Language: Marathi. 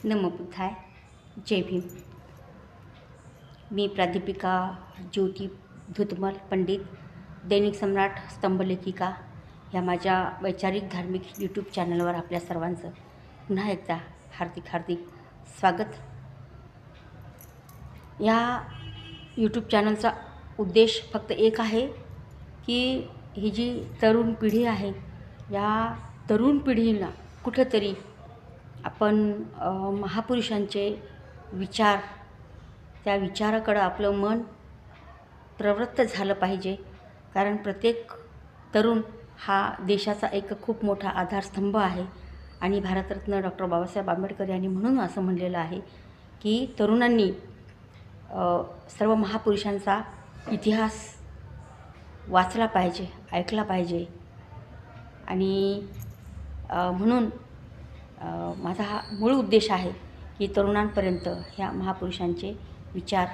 नमो बुद्धाय. जय भीम. मी प्राध्यापिका ज्योती धुतमल पंडित, दैनिक सम्राट स्तंभलेखिका या माझ्या वैचारिक धार्मिक यूट्यूब चॅनलवर आपल्या सर्वांचं पुन्हा एकदा हार्दिक स्वागत. या यूट्यूब चॅनलचा उद्देश फक्त एक आहे की ही जी तरुण पिढी आहे, या तरुण पिढीला कुठंतरी आपण महापुरुषांचे विचार, त्या विचाराकडं आपलं मन प्रवृत्त झालं पाहिजे. कारण प्रत्येक तरुण हा देशाचा एक खूप मोठा आधारस्तंभ आहे. आणि भारतरत्न डॉक्टर बाबासाहेब आंबेडकर यांनी म्हणून असं म्हणलेलं आहे की तरुणांनी सर्व महापुरुषांचा इतिहास वाचला पाहिजे, ऐकला पाहिजे. आणि म्हणून माझा हा मूळ उद्देश आहे की तरुणांपर्यंत ह्या महापुरुषांचे विचार